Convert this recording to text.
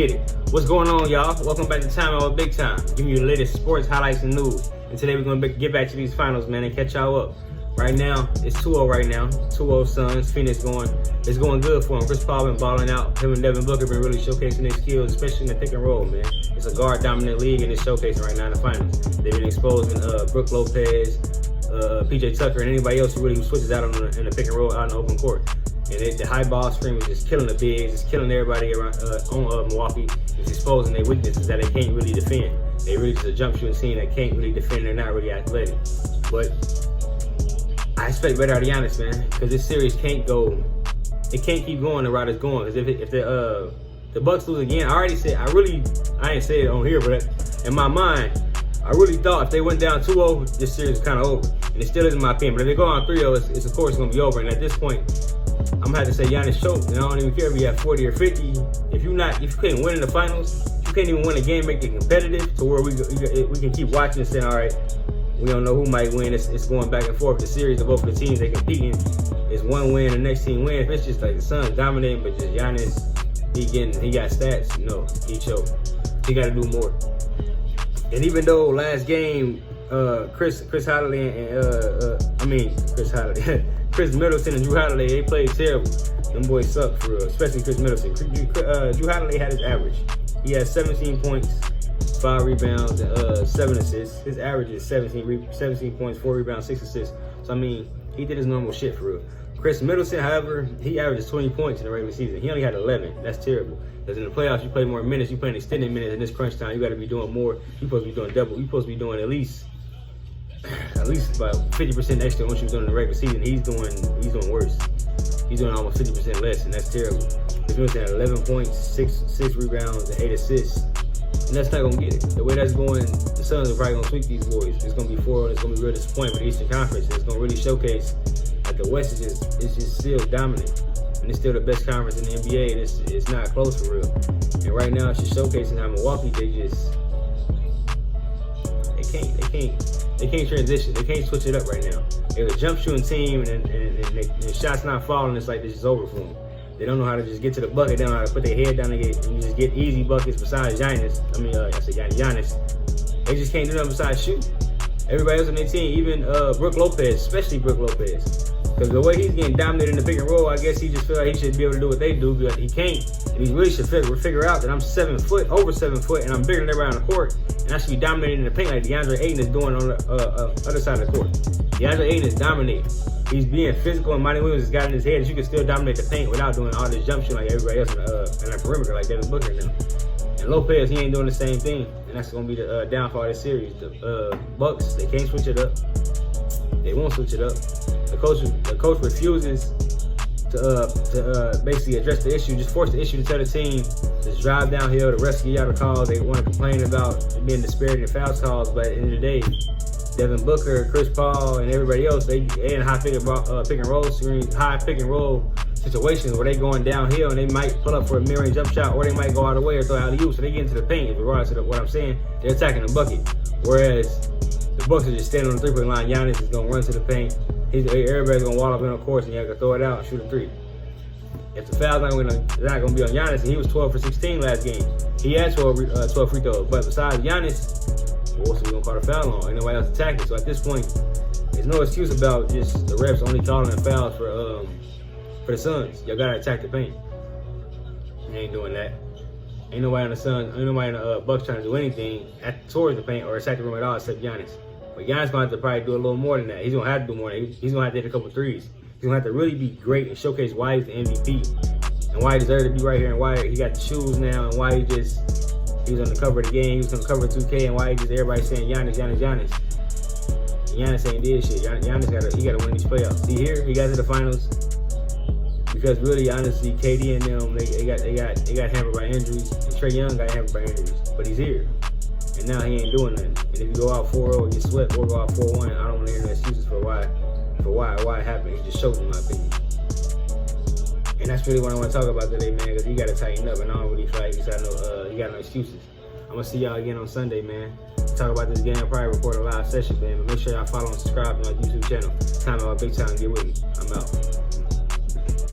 get it. What's going on, y'all? Welcome back to Time Out with Big Time. Giving you the latest sports highlights and news. And today we're going to get back to these finals, man, and catch y'all up. Right now, it's 2-0 right now. 2-0 Suns. Phoenix it's going good for him. Chris Paul been balling out. Him and Devin Booker been really showcasing their skills, especially in the pick and roll, man. It's a guard-dominant league, and it's showcasing right now in the finals. They've been exposing Brook Lopez, PJ Tucker, and anybody else who switches out in the pick and roll out in the open court. And the high ball screen is just killing the bigs, it's killing everybody around on Milwaukee. It's exposing their weaknesses that they can't really defend. They really just a jump shooting team that can't really defend. They're not really athletic. But I expect better out of Giannis, man, because this series can't keep going the route it's going. Because if the Bucks lose again, I ain't say it on here, but in my mind, I really thought if they went down 2-0, this series is kind of over. And it still is in my opinion. But if they go on 3-0, it's of course going to be over. And at this point, I'm gonna have to say Giannis choked, and I don't even care if you have 40 or 50. If you can't win in the finals, you can't even win a game, make it competitive to where we can keep watching and saying, all right, we don't know who might win. It's going back and forth. The series of both the teams they competing is one win, the next team wins. If it's just like the Suns dominating, but just Giannis, he got stats. No, he choked. He got to do more. And even though last game, Chris Middleton and Drew Holiday, they played terrible. Them boys suck for real, especially Chris Middleton. Drew Holiday had his average. He had 17 points, 5 rebounds, and 7 assists. His average is 17 points, 4 rebounds, 6 assists. So, I mean, he did his normal shit for real. Chris Middleton, however, he averages 20 points in the regular season. He only had 11. That's terrible. Because in the playoffs, you play more minutes. You play extended minutes. In this crunch time, you got to be doing more. You're supposed to be doing double. You're supposed to be doing at least about 50% extra on what you was doing in the regular season. He's doing worse. He's doing almost 50% less, and that's terrible. He's doing 11 points, 6 rebounds, and 8 assists. And that's not gonna get it. The way that's going, the Suns are probably gonna sweep these boys. It's gonna be 4-0. It's gonna be real disappointment with the Eastern Conference. And it's gonna really showcase that the West is just still dominant. And it's still the best conference in the NBA, and it's not close for real. And right now, it's just showcasing how Milwaukee, they can't transition. They can't switch it up right now. They're a jump shooting team, and the shots not falling. It's like this is over for them. They don't know how to just get to the bucket. They don't know how to put their head down and just get easy buckets besides Giannis. Giannis. They just can't do nothing besides shoot. Everybody else on their team, even Brook Lopez, especially Brook Lopez. Because the way he's getting dominated in the pick and roll, I guess he just feels like he should be able to do what they do, but he can't. And he really should figure out that I'm over 7 foot, and I'm bigger than everybody on the court, and I should be dominating in the paint like DeAndre Ayton is doing on the other side of the court. DeAndre Ayton is dominating. He's being physical, and Monty Williams has got in his head that you can still dominate the paint without doing all this jump shooting like everybody else in the perimeter, like Devin Booker now. And Lopez, he ain't doing the same thing, and that's going to be the downfall of this series. The Bucks, they can't switch it up. They won't switch it up. The coach refuses to basically address the issue, just force the issue to tell the team, just drive downhill, the refs give y'all the calls. They want to complain about being disparity in foul calls, but at the end of the day, Devin Booker, Chris Paul, and everybody else, they in high pick and roll situations where they going downhill and they might pull up for a mid-range jump shot, or they might go all the way or throw out of you. So they get into the paint. Regardless of what I'm saying, they're attacking the bucket. Whereas the Bucks are just standing on the three-point line. Giannis is gonna run to the paint. Everybody's gonna wall up in the course, and you have to throw it out and shoot a 3. If the foul's not gonna be on Giannis, and he was 12 for 16 last game, he had 12 free throws. But besides Giannis, who else are we gonna call the foul on? Ain't nobody else attacking. So at this point, there's no excuse about just the refs only calling the fouls for the Suns. Y'all gotta attack the paint. They ain't doing that. Ain't nobody in the Bucks trying to do anything towards the paint or attack the rim at all except Giannis. But Giannis gonna have to probably do a little more than that. He's gonna have to do more. He's gonna have to hit a couple threes. He's gonna have to really be great and showcase why he's the MVP and why he deserves to be right here, and why he got the shoes now, and why he was on the cover of the game. He was on the cover of 2K, and why everybody's saying Giannis. Giannis ain't did shit. Giannis gotta win these playoffs. See here, he got to the finals because really, honestly, KD and them they got hampered by injuries, and Trae Young got hampered by injuries, but he's here. And now he ain't doing nothing. And if you go out 4-0 and get swept, or go out 4-1, I don't want to hear no excuses for why it happened. He just choked, in my opinion. And that's really what I want to talk about today, man, because he got to tighten up, and I don't really feel like he got no excuses. I'm going to see y'all again on Sunday, man. Talk about this game. I'll probably record a live session, man. But make sure y'all follow and subscribe to my YouTube channel. Time Out Big Time. Get with me. I'm out.